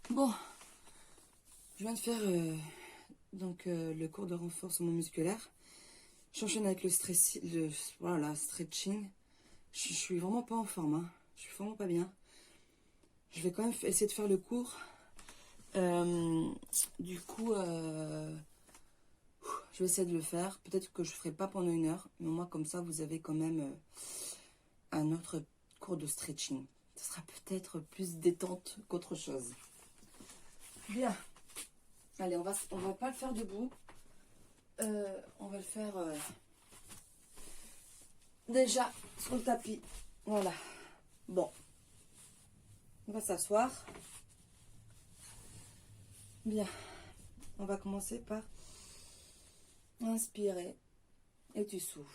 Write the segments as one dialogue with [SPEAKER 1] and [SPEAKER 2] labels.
[SPEAKER 1] Bon, je viens de faire le cours de renforcement musculaire. J'enchaîne avec voilà, stretching. Je suis vraiment pas en forme, hein. Je suis vraiment pas bien. Je vais quand même essayer de faire le cours. Du coup, je vais essayer de le faire. Peut-être que je ne ferai pas pendant 1 heure, mais au moins comme ça, vous avez quand même un autre cours de stretching. Ce sera peut-être plus détente qu'autre chose. Bien. Allez, on va pas le faire debout. On va le faire déjà sur le tapis. Voilà. Bon. On va s'asseoir. Bien. On va commencer par inspirer et tu souffles.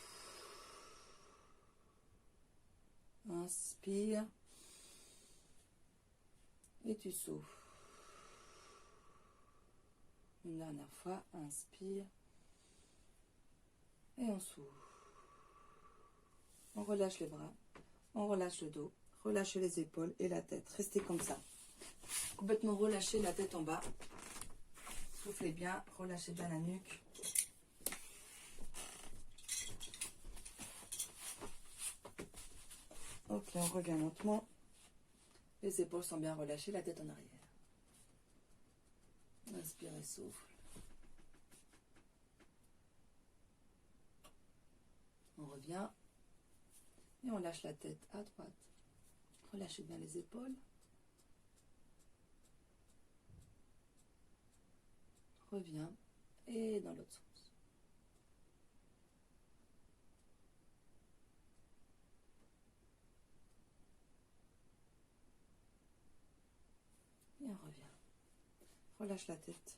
[SPEAKER 1] Inspire et tu souffles. Une dernière fois, inspire et on souffle. On relâche les bras, on relâche le dos, relâchez les épaules et la tête. Restez comme ça. Complètement relâchez la tête en bas. Soufflez bien, relâchez bien la nuque. Ok, on revient lentement. Les épaules sont bien relâchées, la tête en arrière. Inspire et souffle. On revient. Et on lâche la tête à droite. Relâchez bien les épaules. Reviens. Et dans l'autre sens. Et on revient. Relâche la tête.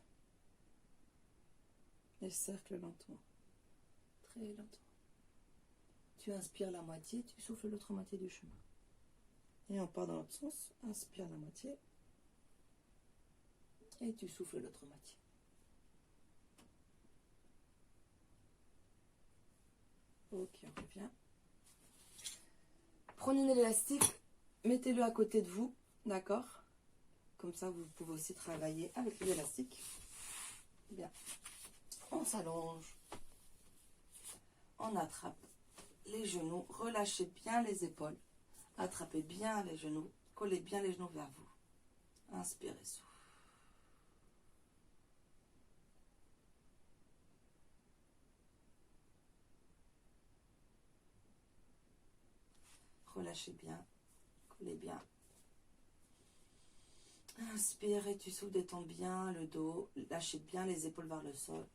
[SPEAKER 1] Et cercle lentement. Très lentement. Tu inspires la moitié, tu souffles l'autre moitié du chemin. Et on part dans l'autre sens. Inspire la moitié. Et tu souffles l'autre moitié. Ok, on revient. Prenez un élastique, mettez-le à côté de vous, d'accord? Comme ça, vous pouvez aussi travailler avec l'élastique. Bien. On s'allonge. On attrape les genoux. Relâchez bien les épaules. Attrapez bien les genoux. Collez bien les genoux vers vous. Inspirez, souffle. Relâchez bien. Collez bien. Inspire et tu souffles, détends bien le dos. Lâchez bien les épaules vers le sol.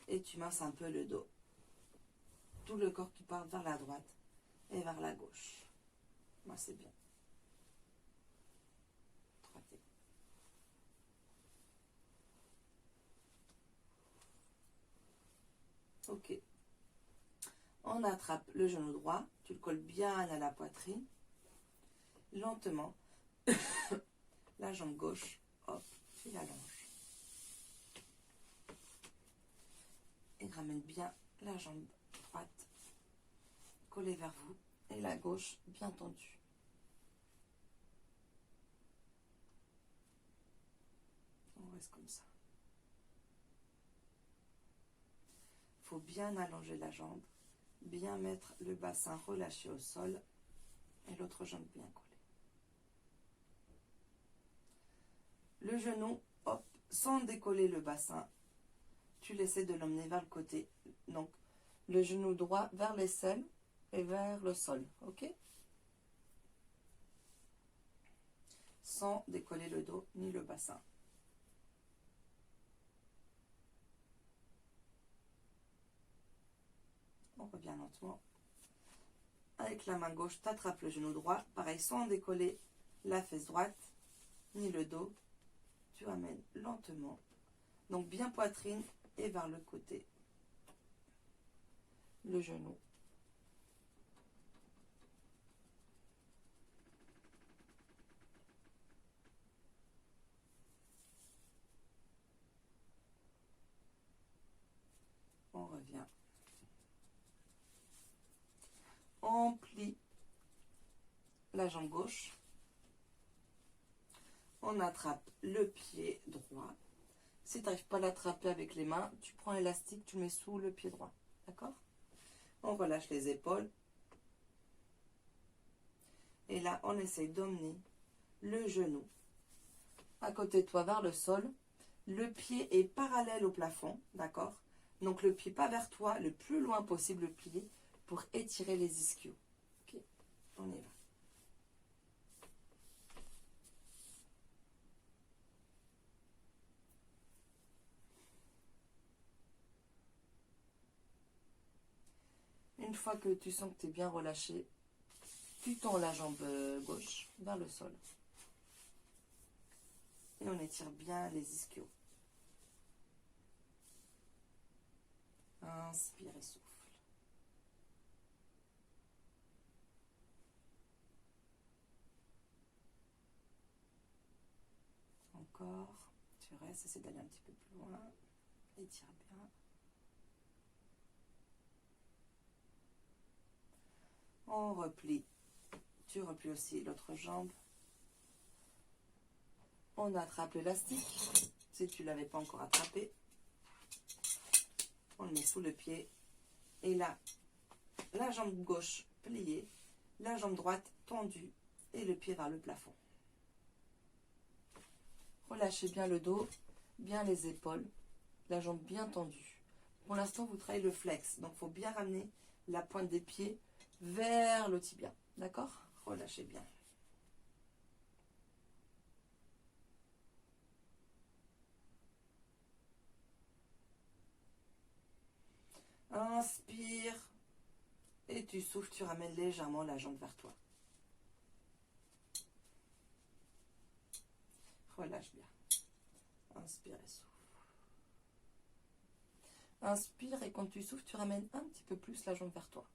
[SPEAKER 1] Et tu masses un peu le dos. Tout le corps qui part vers la droite et vers la gauche. Massez bien. Droitez. Ok. On attrape le genou droit. Tu le colles bien à la poitrine. Lentement. La jambe gauche. Hop. Tu l'allonges. Et ramène bien la jambe droite collée vers vous. Et la gauche bien tendue. On reste comme ça. Il faut bien allonger la jambe. Bien mettre le bassin relâché au sol. Et l'autre jambe bien collée. Le genou, hop, sans décoller le bassin, tu essaies de l'emmener vers le côté. Donc, le genou droit vers l'aisselle et vers le sol, ok? Sans décoller le dos ni le bassin. On revient lentement. Avec la main gauche, tu attrapes le genou droit. Pareil, sans décoller la fesse droite ni le dos. Tu amènes lentement. Donc, bien poitrine et vers le côté. Le genou. On revient. On plie la jambe gauche. On attrape le pied droit. Si tu n'arrives pas à l'attraper avec les mains, tu prends l'élastique, tu le mets sous le pied droit. D'accord? On relâche les épaules. Et là, on essaye d'emmener le genou à côté de toi vers le sol. Le pied est parallèle au plafond, d'accord? Donc le pied pas vers toi, le plus loin possible le plié pour étirer les ischios. Ok, on y va. Une fois que tu sens que tu es bien relâché, tu tends la jambe gauche vers le sol. Et on étire bien les ischios. Inspire et souffle. Encore. Tu restes, essaie d'aller un petit peu plus loin. Étire bien. On replie. Tu replies aussi l'autre jambe. On attrape l'élastique. Si tu ne l'avais pas encore attrapé, on le met sous le pied. Et là, la jambe gauche pliée, la jambe droite tendue et le pied vers le plafond. Relâchez bien le dos, bien les épaules, la jambe bien tendue. Pour l'instant, vous travaillez le flex. Donc, il faut bien ramener la pointe des pieds vers le tibia. D'accord? Relâchez bien. Inspire. Et tu souffles, tu ramènes légèrement la jambe vers toi. Relâche bien. Inspire et souffle. Inspire et quand tu souffles, tu ramènes un petit peu plus la jambe vers toi.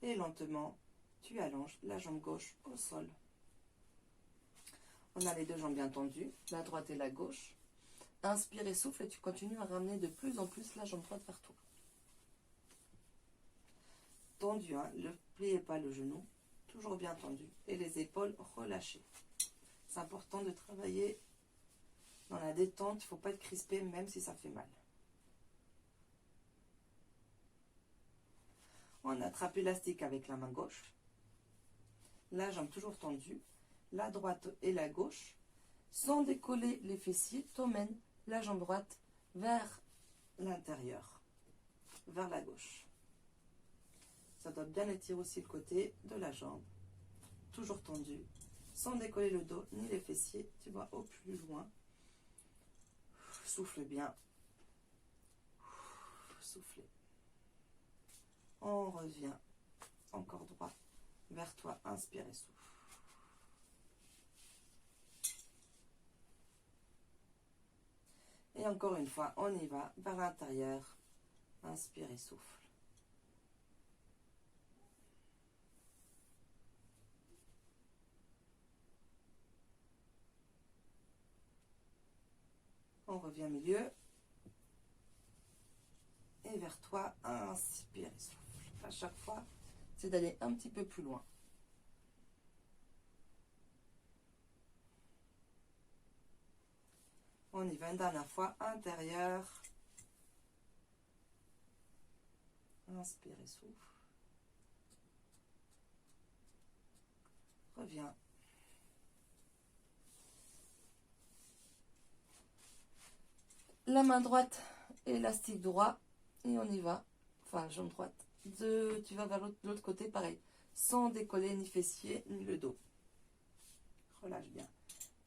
[SPEAKER 1] Et lentement, tu allonges la jambe gauche au sol. On a les deux jambes bien tendues, la droite et la gauche. Inspire et souffle et tu continues à ramener de plus en plus la jambe droite vers toi. Tendu, hein, ne pliez pas le genou, toujours bien tendu. Et les épaules relâchées. C'est important de travailler dans la détente, il ne faut pas être crispé même si ça fait mal. On attrape l'élastique avec la main gauche. La jambe toujours tendue. La droite et la gauche. Sans décoller les fessiers, t'emmènes la jambe droite vers l'intérieur, vers la gauche. Ça doit bien étirer aussi le côté de la jambe. Toujours tendu, sans décoller le dos ni les fessiers. Tu vas au plus loin. Souffle bien. Soufflez. On revient encore droit vers toi. Inspire et souffle. Et encore une fois, on y va vers l'intérieur. Inspire et souffle. On revient au milieu. Et vers toi, inspire et souffle. À chaque fois, c'est d'aller un petit peu plus loin. On y va une dernière fois, intérieur. Inspire et souffle. Reviens. La main droite, élastique droit. Et on y va. Enfin, jambe droite. Tu vas vers l'autre côté, pareil. Sans décoller ni fessier, ni le dos. Relâche bien.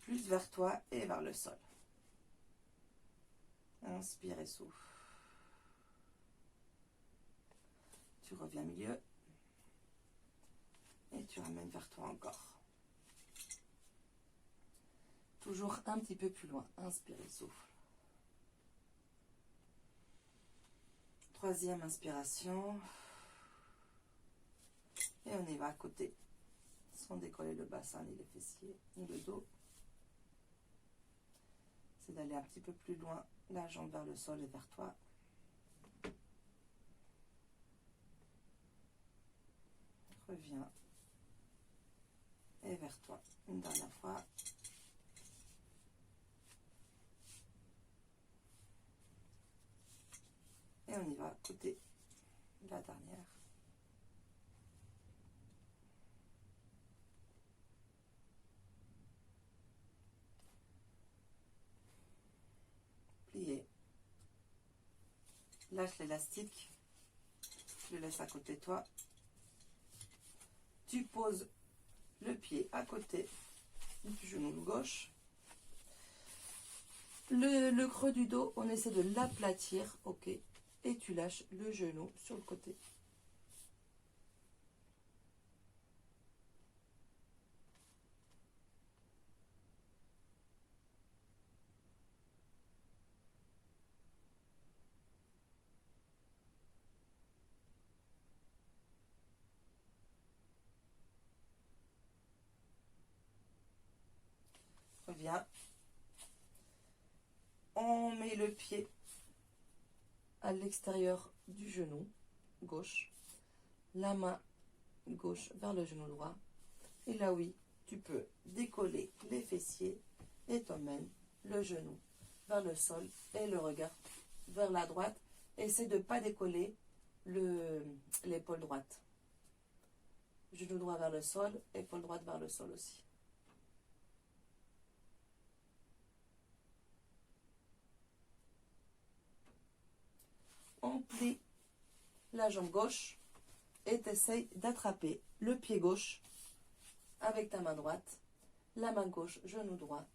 [SPEAKER 1] Plus vers toi et vers le sol. Inspire et souffle. Tu reviens au milieu. Et tu ramènes vers toi encore. Toujours un petit peu plus loin. Inspire et souffle. Troisième inspiration. Et on y va à côté. Sans décoller le bassin, ni les fessiers, ni le dos. C'est d'aller un petit peu plus loin. La jambe vers le sol et vers toi. Reviens. vers toi. Une dernière fois. Et on y va, côté la dernière. Plier. Lâche l'élastique. Tu le laisses à côté de toi. Tu poses le pied à côté du genou gauche. Le creux du dos, on essaie de l'aplatir, ok. Et tu lâches le genou sur le côté. Reviens. On met le pied à l'extérieur du genou gauche. La main gauche vers le genou droit. Et là, oui, tu peux décoller les fessiers et t'emmènes le genou vers le sol et le regard vers la droite. Essaie de ne pas décoller l'épaule droite. Genou droit vers le sol, épaule droite vers le sol aussi. On plie la jambe gauche et tu essayes d'attraper le pied gauche avec ta main droite, la main gauche, genou droit.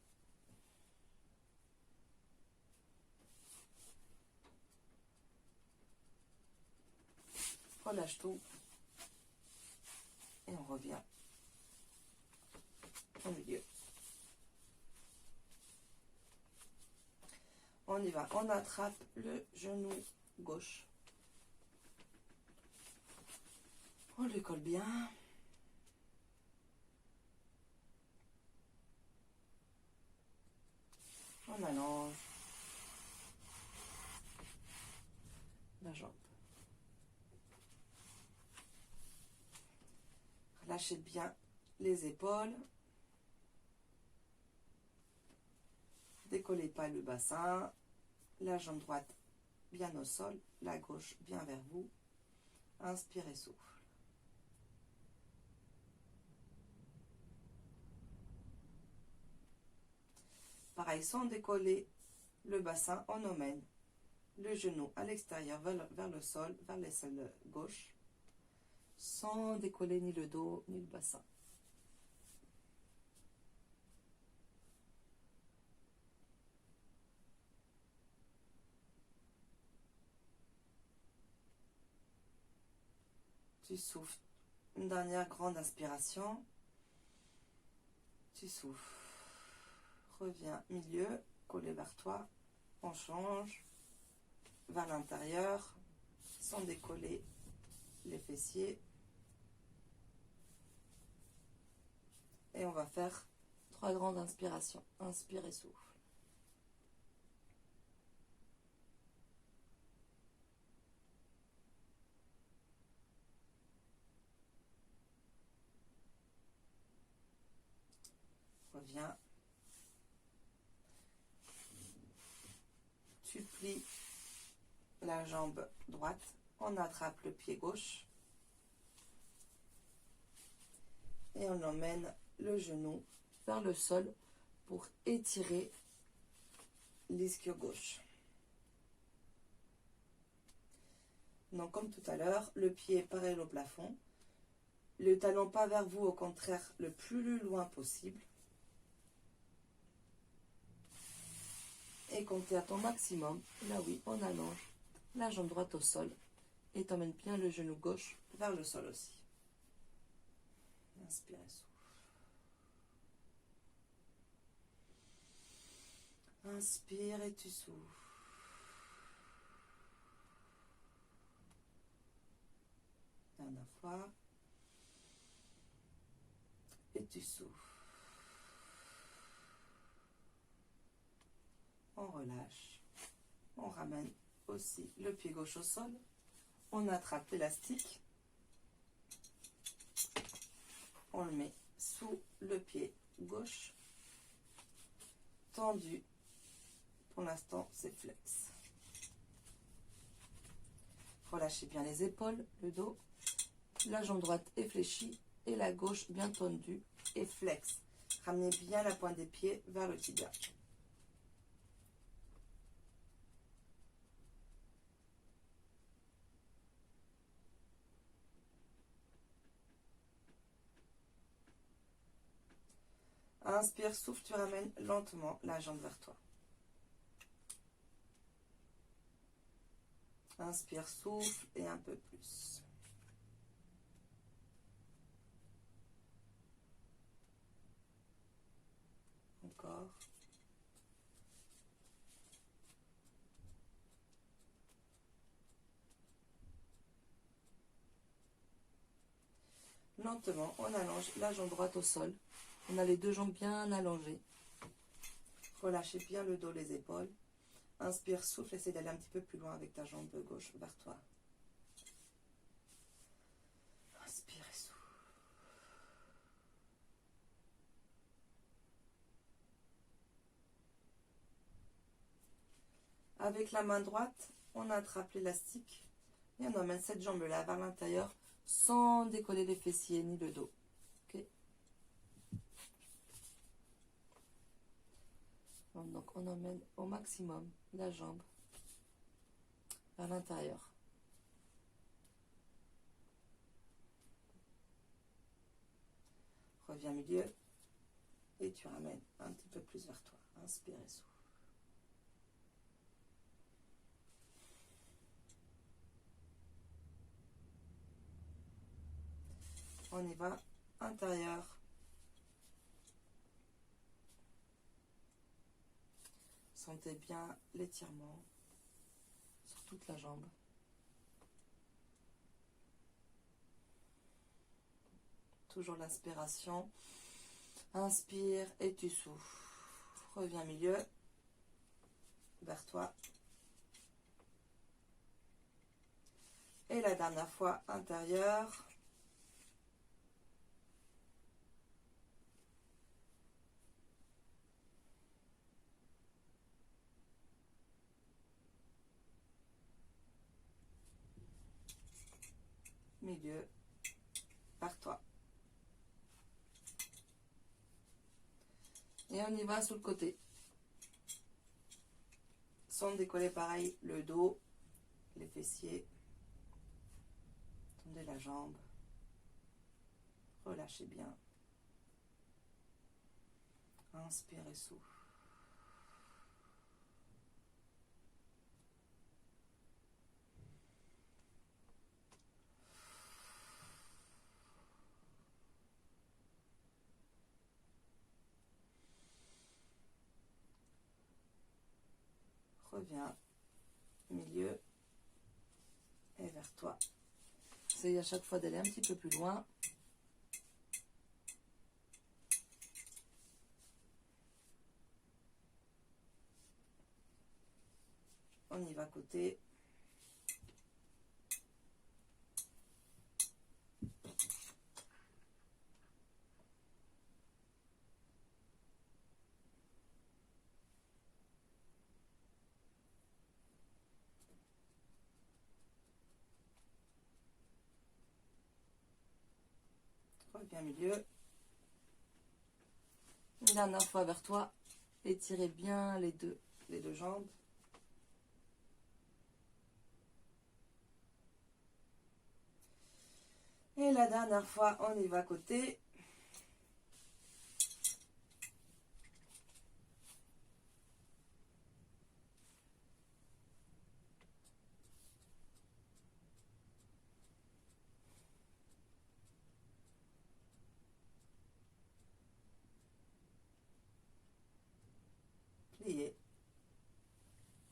[SPEAKER 1] Relâche tout. Et on revient au milieu. On y va. On attrape le genou gauche. On le colle bien. On allonge la jambe. Relâchez bien les épaules. Décollez pas le bassin. La jambe droite bien au sol. La gauche bien vers vous. Inspirez, souffle. Pareil, sans décoller le bassin, on emmène le genou à l'extérieur vers le sol, vers l'aisselle gauche, sans décoller ni le dos ni le bassin. Tu souffles. Une dernière grande inspiration. Tu souffles. Reviens milieu, collé vers toi. On change vers l'intérieur, sans décoller les fessiers. Et on va faire 3 grandes inspirations. Inspire et souffle. Reviens. Tu plies la jambe droite. On attrape le pied gauche. Et on emmène le genou vers le sol pour étirer l'ischio gauche. Donc comme tout à l'heure, le pied est parallèle au plafond. Le talon pas vers vous, au contraire, le plus loin possible. Et comptez à ton maximum. Là oui, on allonge la jambe droite au sol. Et t'emmènes bien le genou gauche vers le sol aussi. Inspire et souffle. Inspire et tu souffles. Dernière fois. Et tu souffles. On relâche. On ramène aussi le pied gauche au sol. On attrape l'élastique. On le met sous le pied gauche. Tendu. Pour l'instant, c'est flex. Relâchez bien les épaules, le dos. La jambe droite est fléchie et la gauche bien tendue et flex. Ramenez bien la pointe des pieds vers le tibia. Inspire, souffle, tu ramènes lentement la jambe vers toi. Inspire, souffle et un peu plus. Encore. Lentement, on allonge la jambe droite au sol. On a les deux jambes bien allongées. Relâchez bien le dos, les épaules. Inspire, souffle, essaie d'aller un petit peu plus loin avec ta jambe gauche vers toi. Inspire et souffle. Avec la main droite, on attrape l'élastique et on emmène cette jambe-là vers l'intérieur sans décoller les fessiers ni le dos. Okay. Donc on emmène au maximum la jambe vers l'intérieur. Reviens au milieu et tu ramènes un petit peu plus vers toi. Inspire et souffle. On y va, intérieur. Sentez bien l'étirement sur toute la jambe. Toujours l'inspiration. Inspire et tu souffles. Reviens milieu. Vers toi. Et la dernière fois, intérieur. Milieu. Vers toi. Et on y va sur le côté. Sans décoller pareil le dos, les fessiers. Tendez la jambe. Relâchez bien. Inspire et souffle. Reviens, milieu et vers toi. Essayez à chaque fois d'aller un petit peu plus loin. On y va côté. Reviens milieu. Une dernière fois vers toi. Étirez bien les deux jambes. Et la dernière fois, on y va côté. Plié.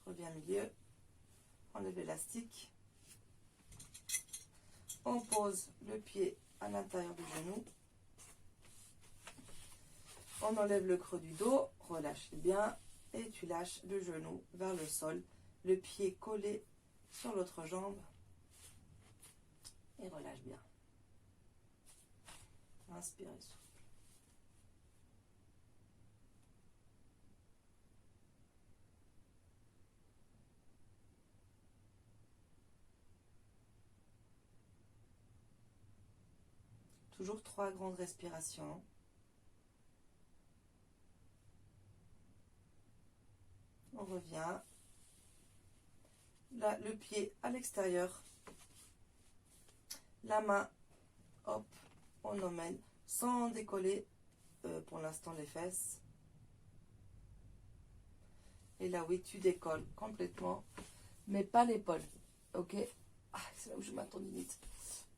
[SPEAKER 1] Reviens milieu. Enlève l'élastique. On pose le pied à l'intérieur du genou. On enlève le creux du dos. Relâche bien. Et tu lâches le genou vers le sol. Le pied collé sur l'autre jambe. Et relâche bien. Inspire et souffle. Toujours 3 grandes respirations. On revient. Là, le pied à l'extérieur. La main, hop, on emmène sans décoller pour l'instant les fesses. Et là, oui, tu décolles complètement, mais pas l'épaule. Ok? Ah, c'est là où je m'attends tendinite.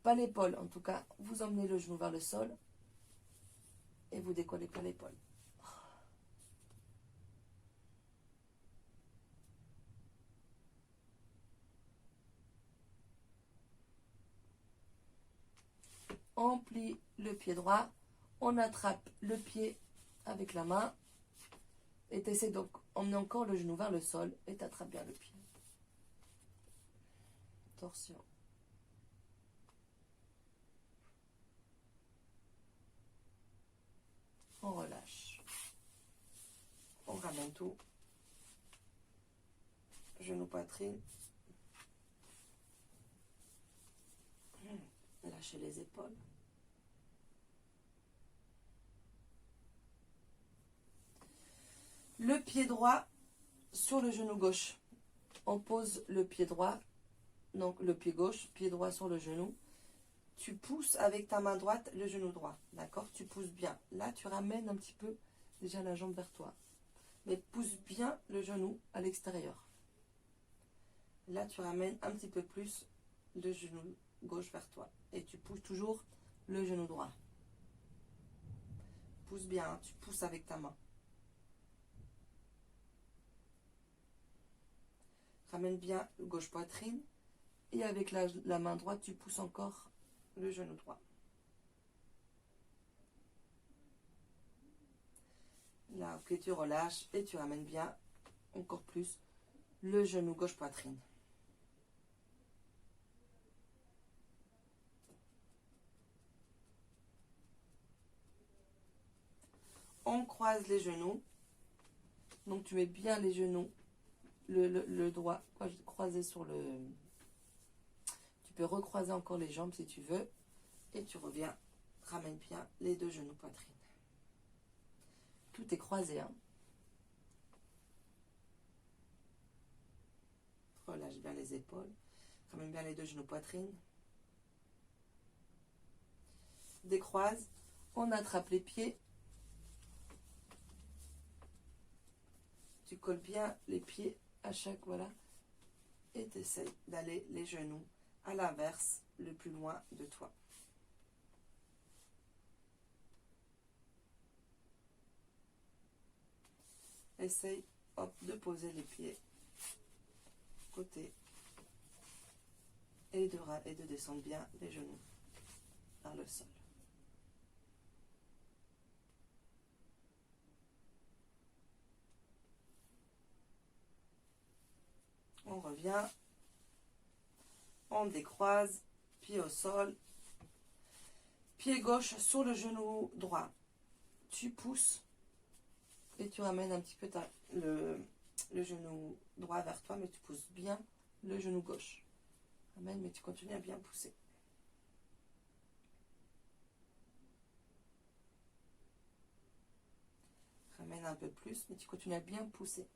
[SPEAKER 1] Pas l'épaule, en tout cas. Vous emmenez le genou vers le sol et vous décollez pas l'épaule. On plie le pied droit, on attrape le pied avec la main et tu essaies donc d'emmener encore le genou vers le sol et tu attrapes bien le pied. Torsion. On relâche. On ramène tout. Genou, poitrine. Lâchez les épaules. Le pied droit sur le genou gauche. On pose le pied droit, donc le pied gauche, pied droit sur le genou. Tu pousses avec ta main droite le genou droit, d'accord? Tu pousses bien. Là, tu ramènes un petit peu déjà la jambe vers toi. Mais pousse bien le genou à l'extérieur. Là, tu ramènes un petit peu plus le genou gauche vers toi. Et tu pousses toujours le genou droit. Pousse bien, hein, tu pousses avec ta main. Ramène bien le gauche poitrine. Et avec la main droite, tu pousses encore le genou droit. Là, ok, tu relâches et tu ramènes bien encore plus le genou gauche poitrine. On croise les genoux. Donc tu mets bien les genoux, le droit croisé sur le... Tu peux recroiser encore les jambes si tu veux. Et tu reviens, ramène bien les 2 genoux poitrine. Tout est croisé, hein. Relâche bien les épaules. Ramène bien les 2 genoux poitrine. Décroise. On attrape les pieds. Tu colles bien les pieds à chaque, voilà. Et tu essaies d'aller les genoux à l'inverse, le plus loin de toi. Essaye, hop, de poser les pieds côté et de descendre bien les genoux vers le sol. On revient, on décroise, pied au sol, pied gauche sur le genou droit. Tu pousses et tu ramènes un petit peu le genou droit vers toi, mais tu pousses bien le genou gauche. Ramène, mais tu continues à bien pousser. Ramène un peu plus, mais tu continues à bien pousser.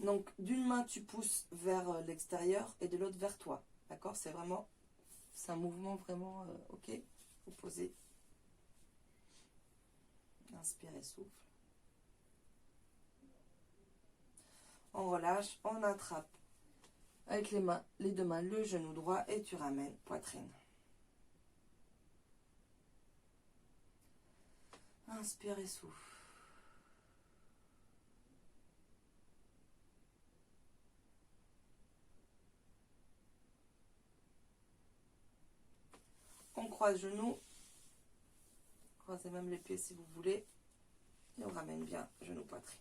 [SPEAKER 1] Donc, d'une main, tu pousses vers l'extérieur et de l'autre vers toi. D'accord? C'est un mouvement vraiment, ok? Vous posez. Inspire et souffle. On relâche, on attrape avec les 2 mains, le genou droit et tu ramènes poitrine. Inspire et souffle. On croise genoux. Croisez même les pieds si vous voulez. Et on ramène bien genou poitrine.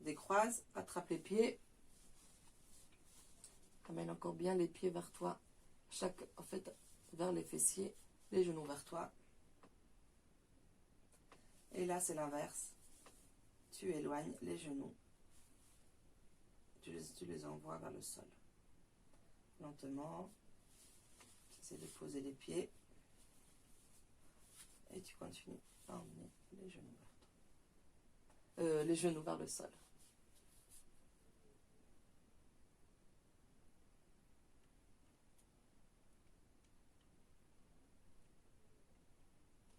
[SPEAKER 1] décroise, attrape les pieds. Amène encore bien les pieds vers toi. En fait, vers les fessiers, les genoux vers toi. Et là, c'est l'inverse. Tu éloignes les genoux. Tu les envoies vers le sol. Lentement. Tu essaies de poser les pieds. Et tu continues à emmener les genoux vers toi. Les genoux vers le sol.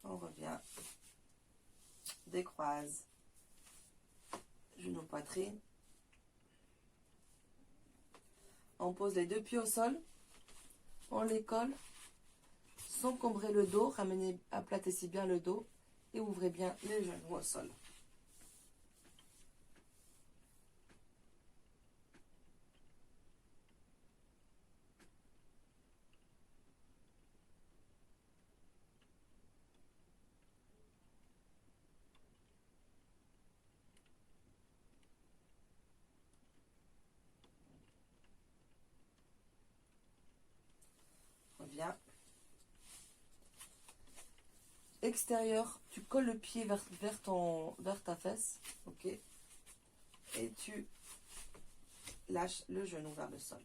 [SPEAKER 1] On revient. Décroise. Genoux poitrine. On pose les deux pieds au sol. On les colle. Sans combrer le dos. Aplatissez bien le dos. Et ouvrez bien les genoux au sol. Reviens. Extérieur, tu colles le pied vers ta fesse, ok, et tu lâches le genou vers le sol.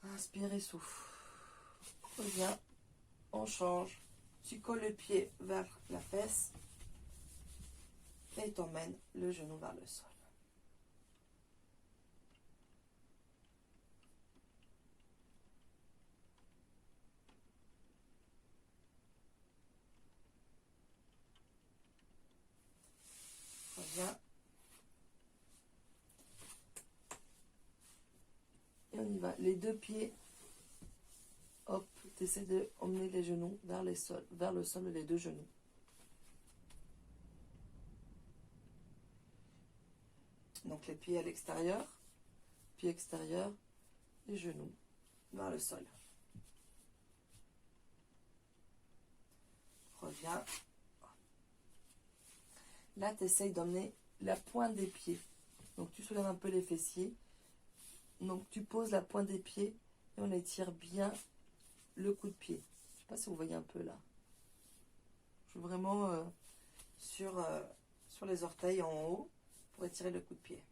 [SPEAKER 1] Inspire et souffle. Reviens, on change. Tu colles le pied vers la fesse et t'emmènes le genou vers le sol. Reviens. Et on y va. Les deux pieds, hop, tu essaies de emmener les genoux vers le sol, les deux genoux. Donc les pieds à l'extérieur, pied extérieur, les genoux vers le sol. Reviens. Là, tu essayes d'emmener la pointe des pieds. Donc tu soulèves un peu les fessiers. Donc tu poses la pointe des pieds et on étire bien le coup de pied. Je ne sais pas si vous voyez un peu là. Je suis vraiment sur les orteils en haut pour étirer le coup de pied.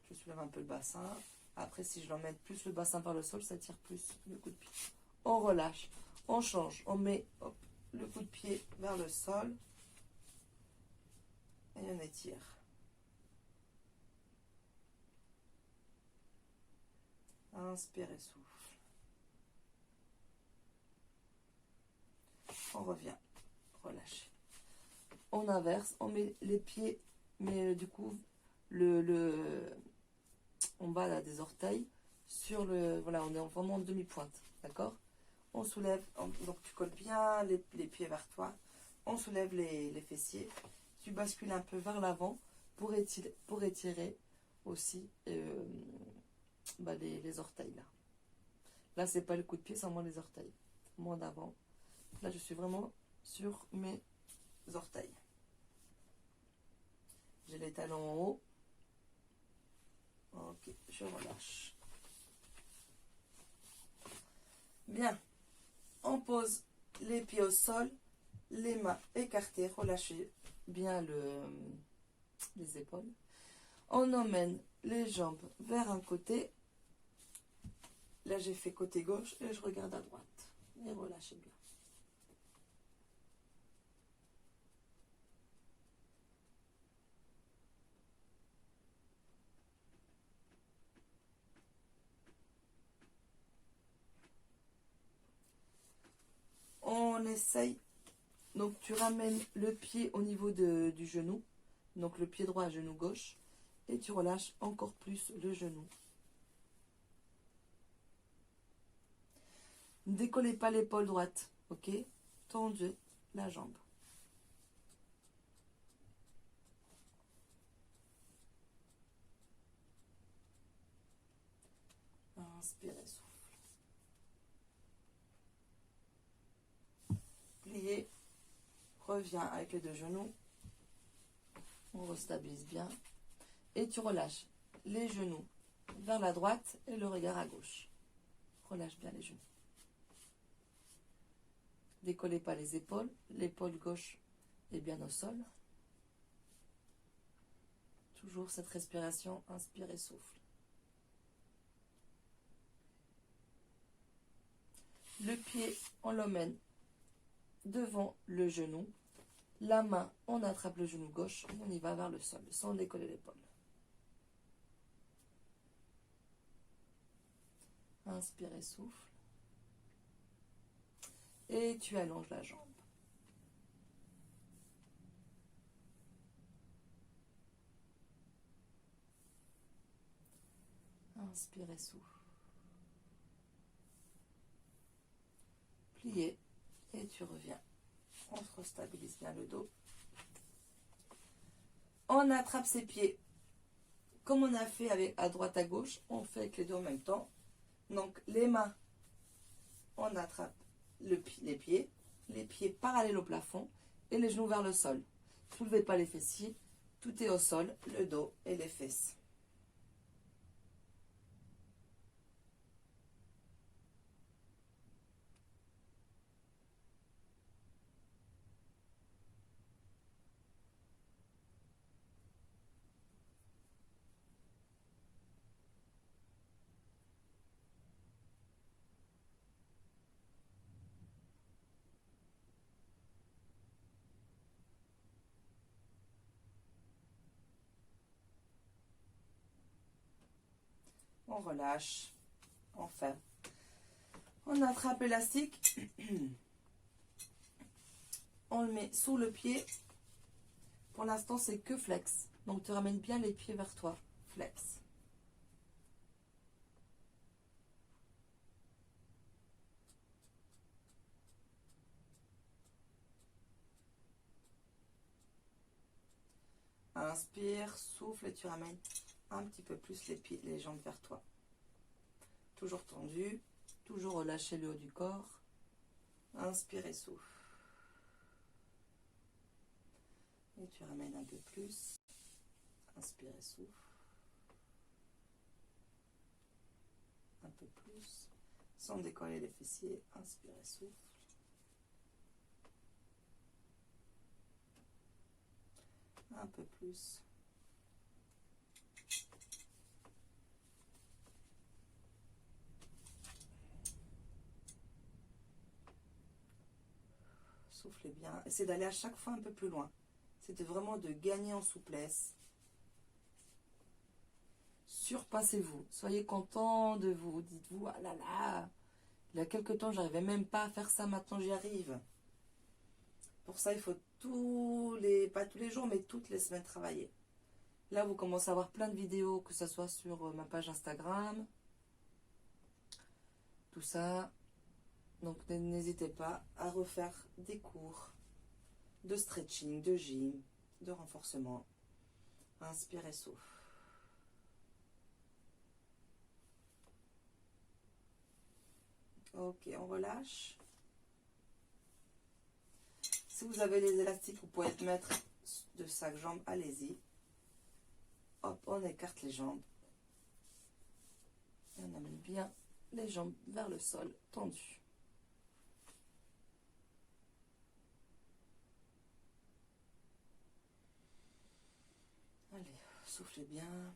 [SPEAKER 1] Je soulève un peu le bassin. Après, si je l'emmène plus le bassin vers le sol, ça tire plus le coup de pied. On relâche, on change, on met hop, le coup de pied vers le sol et on étire. Inspire et souffle. On revient, relâche. On inverse, on met les pieds, mais du coup, on bas là, des orteils sur le. Voilà, on est vraiment en demi-pointe, d'accord? On soulève, donc tu colles bien les pieds vers toi. On soulève les fessiers. Tu bascules un peu vers l'avant pour étirer aussi les orteils là. Là, c'est pas le coup de pied, c'est vraiment les orteils. Moins d'avant. Là, je suis vraiment sur mes orteils. J'ai les talons en haut. Ok, je relâche. Bien. On pose les pieds au sol, les mains écartées, relâchez bien les épaules. On emmène les jambes vers un côté. Là, j'ai fait côté gauche et je regarde à droite. Et relâchez bien. On essaye. Donc, tu ramènes le pied au niveau du genou. Donc, le pied droit, genou gauche. Et tu relâches encore plus le genou. Ne décollez pas l'épaule droite. Ok? Tendez la jambe. Inspire et souffle. Plié. Reviens avec les deux genoux. On restabilise bien. Et tu relâches les genoux vers la droite et le regard à gauche. Relâche bien les genoux. Décollez pas les épaules. L'épaule gauche est bien au sol. Toujours cette respiration. Inspire et souffle. Le pied, on l'emmène devant le genou. La main, on attrape le genou gauche et on y va vers le sol, sans décoller l'épaule. Inspire et souffle. Et tu allonges la jambe. Inspire et souffle. Plié. Et tu reviens. On se restabilise bien le dos. On attrape ses pieds. Comme on a fait avec à droite à gauche, on fait avec les deux en même temps. Donc les mains, on attrape les pieds parallèles au plafond et les genoux vers le sol. Ne soulevez pas les fessiers, tout est au sol, le dos et les fesses. On relâche, on ferme. On attrape l'élastique, on le met sous le pied. Pour l'instant, c'est que flex. Donc, tu ramènes bien les pieds vers toi. Flex. Inspire, souffle et tu ramènes un petit peu plus les pieds, les jambes vers toi. Toujours tendu, toujours relâcher le haut du corps. Inspire et souffle. Et tu ramènes un peu plus. Inspire et souffle. Un peu plus. Sans décoller les fessiers. Inspire et souffle. Un peu plus. Soufflez bien. Essayez d'aller à chaque fois un peu plus loin. C'était vraiment de gagner en souplesse. Surpassez-vous. Soyez content de vous. Dites-vous, ah là là, il y a quelques temps, j'arrivais même pas à faire ça. Maintenant, j'y arrive. Pour ça, il faut pas tous les jours, mais toutes les semaines travailler. Là, vous commencez à avoir plein de vidéos, que ce soit sur ma page Instagram. Tout ça. Donc, n'hésitez pas à refaire des cours de stretching, de gym, de renforcement. Inspire et souffle. Ok, on relâche. Si vous avez les élastiques, vous pouvez mettre de chaque jambe, allez-y. Hop, on écarte les jambes. Et on amène bien les jambes vers le sol, tendues. Allez, soufflez bien.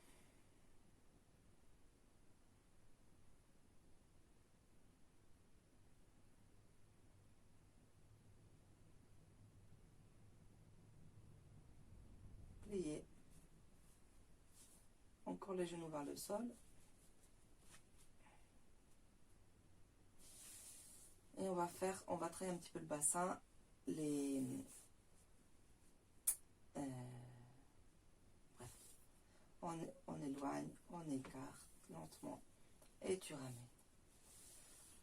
[SPEAKER 1] Pliez. Encore les genoux vers le sol. Et on va travailler un petit peu le bassin, bref, on éloigne, on écarte lentement et tu ramènes.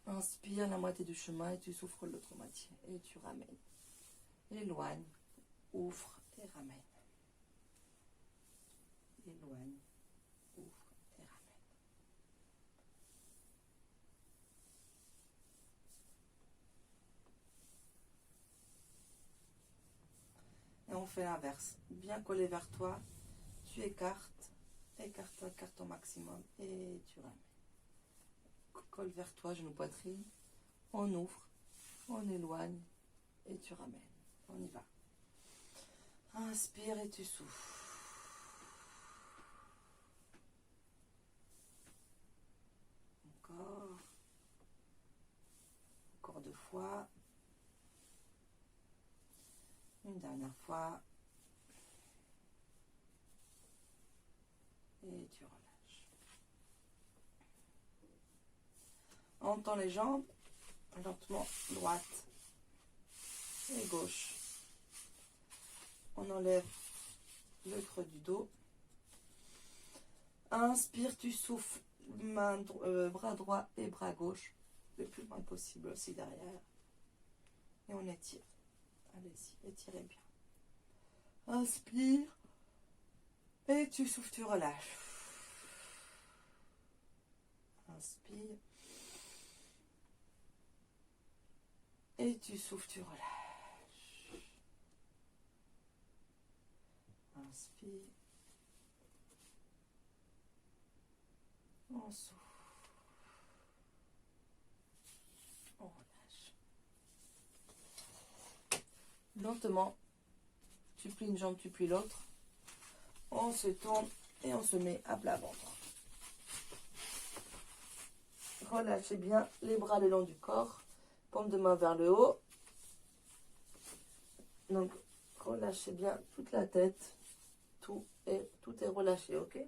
[SPEAKER 1] Inspire la moitié du chemin et tu souffles l'autre moitié et tu ramènes. Éloigne, ouvre et ramène. Éloigne, ouvre et ramène. on fait l'inverse. Bien collé vers toi, tu écartes, écarte au maximum et tu ramènes. Colle vers toi, genou poitrine, on ouvre, on éloigne et tu ramènes. On y va. Inspire et tu souffles. Encore 2 fois. Une dernière fois. Et tu relâches. On tend les jambes. Lentement, droite et gauche. On enlève le creux du dos. Inspire, tu souffles. Bras droit et bras gauche. Le plus loin possible aussi derrière. Et on étire. Allez-y, étirez bien. Inspire. Et tu souffles, tu relâches. Inspire. Et tu souffles, tu relâches. Inspire. On souffle. On relâche. Lentement, tu plies une jambe, tu plies l'autre. On se tourne et on se met à plat ventre. Relâchez bien les bras le long du corps. Paume de main vers le haut. Donc, relâchez bien toute la tête. Tout est relâché, ok?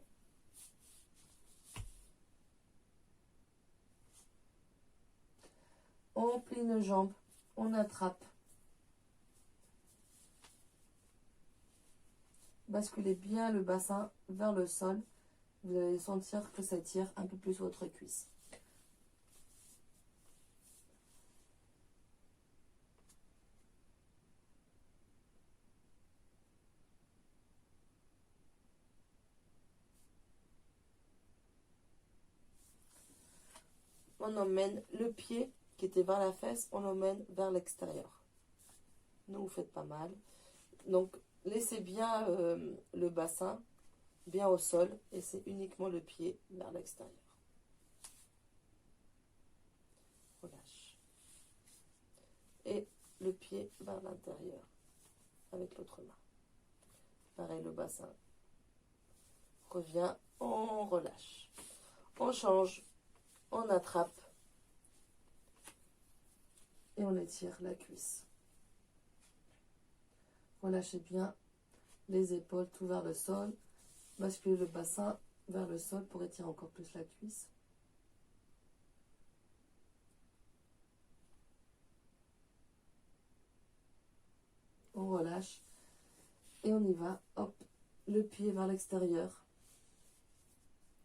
[SPEAKER 1] On plie une jambe. On attrape. Basculez bien le bassin vers le sol. Vous allez sentir que ça tire un peu plus votre cuisse. On emmène le pied qui était vers la fesse, on l'emmène vers l'extérieur. Ne vous faites pas mal. Donc, laissez bien le bassin bien au sol et c'est uniquement le pied vers l'extérieur. Relâche. Et le pied vers l'intérieur avec l'autre main. Pareil, le bassin revient, on relâche. On change, on attrape et on étire la cuisse. Relâchez bien les épaules, tout vers le sol. Basculez le bassin vers le sol pour étirer encore plus la cuisse. On relâche et on y va. Hop, le pied vers l'extérieur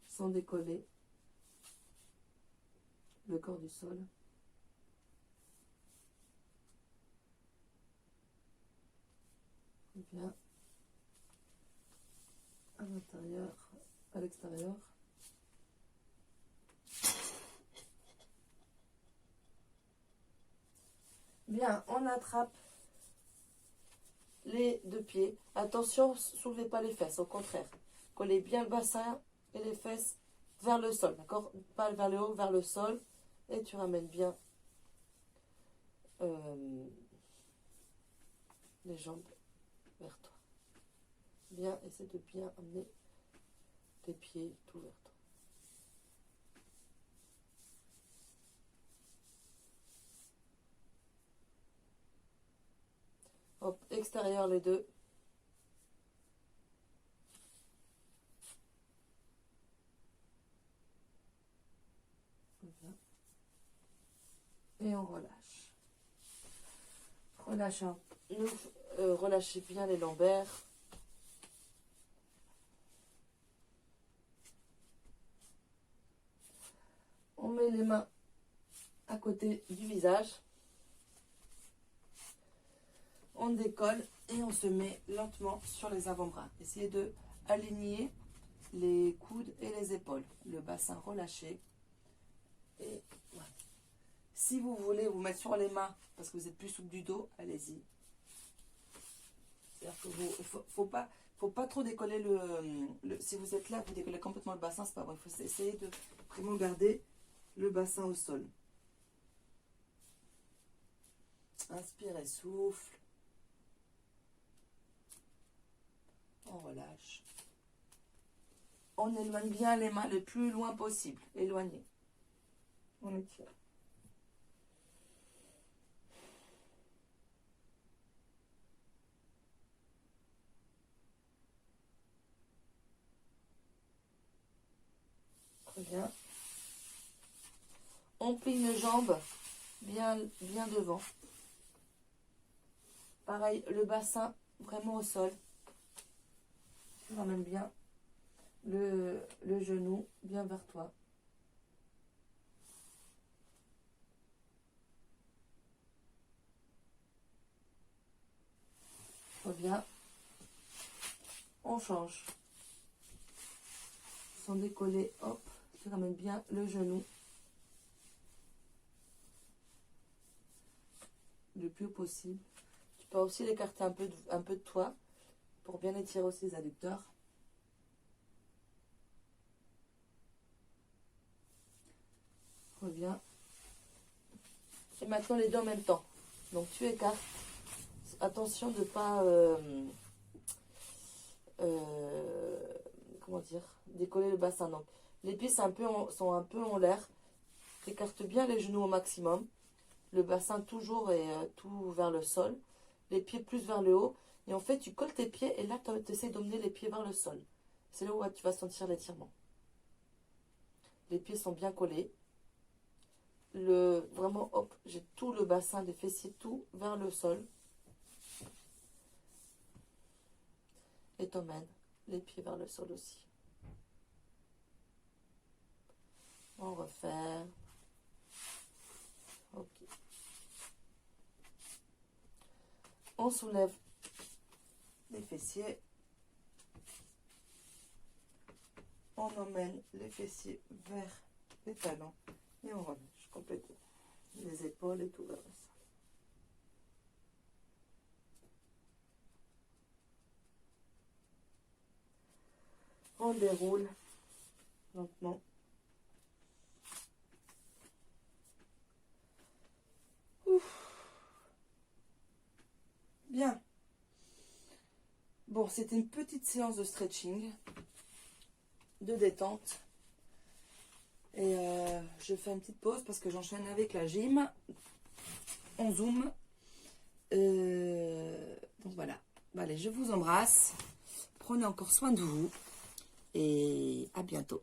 [SPEAKER 1] sans décoller le corps du sol. Bien à l'intérieur, à l'extérieur. Bien, on attrape les deux pieds. Attention, soulevez pas les fesses, au contraire. Collez bien le bassin et les fesses vers le sol, d'accord? Pas vers le haut, vers le sol. Et tu ramènes bien les jambes vers toi. Bien, essaie de bien amener tes pieds tout vers toi. Hop, extérieur les deux. Et on relâche. Relâchez bien les lombaires. On met les mains à côté du visage. On décolle et on se met lentement sur les avant-bras. Essayez de aligner les coudes et les épaules. Le bassin relâché. Et voilà. Si vous voulez vous mettre sur les mains parce que vous êtes plus souple du dos, allez-y. C'est-à-dire que faut pas trop décoller si vous êtes là, vous décollez complètement le bassin, c'est pas bon. Il faut essayer de vraiment garder le bassin au sol. Inspire et souffle. On relâche. On éloigne bien les mains le plus loin possible. Éloignez. On étire. Très bien. On plie une jambe bien devant. Pareil, le bassin vraiment au sol. Tu ramènes bien le genou bien vers toi. Reviens. On change. Sans décoller, hop, tu ramènes bien le genou le plus haut possible. Tu peux aussi l'écarter un peu de toi pour bien étirer aussi les adducteurs. Reviens. Et maintenant les deux en même temps. Donc tu écartes. Attention de ne pas comment dire, décoller le bassin. Donc les pieds sont un peu en l'air. Tu écartes bien les genoux au maximum. Le bassin toujours est tout vers le sol. Les pieds plus vers le haut. Et en fait, tu colles tes pieds et là, tu essaies d'emmener les pieds vers le sol. C'est là où tu vas sentir l'étirement. Les pieds sont bien collés. Vraiment, hop, j'ai tout le bassin des fessiers, tout vers le sol. Et t'emmènes les pieds vers le sol aussi. On refait. Ok. On soulève les fessiers. On emmène les fessiers vers les talons. Et on relâche complètement. Les épaules et tout vers le sol. On déroule lentement. Ouf. Bien. Bon, c'était une petite séance de stretching, de détente. Et je fais une petite pause parce que j'enchaîne avec la gym. On zoom. Donc voilà. Allez, je vous embrasse. Prenez encore soin de vous. Et à bientôt.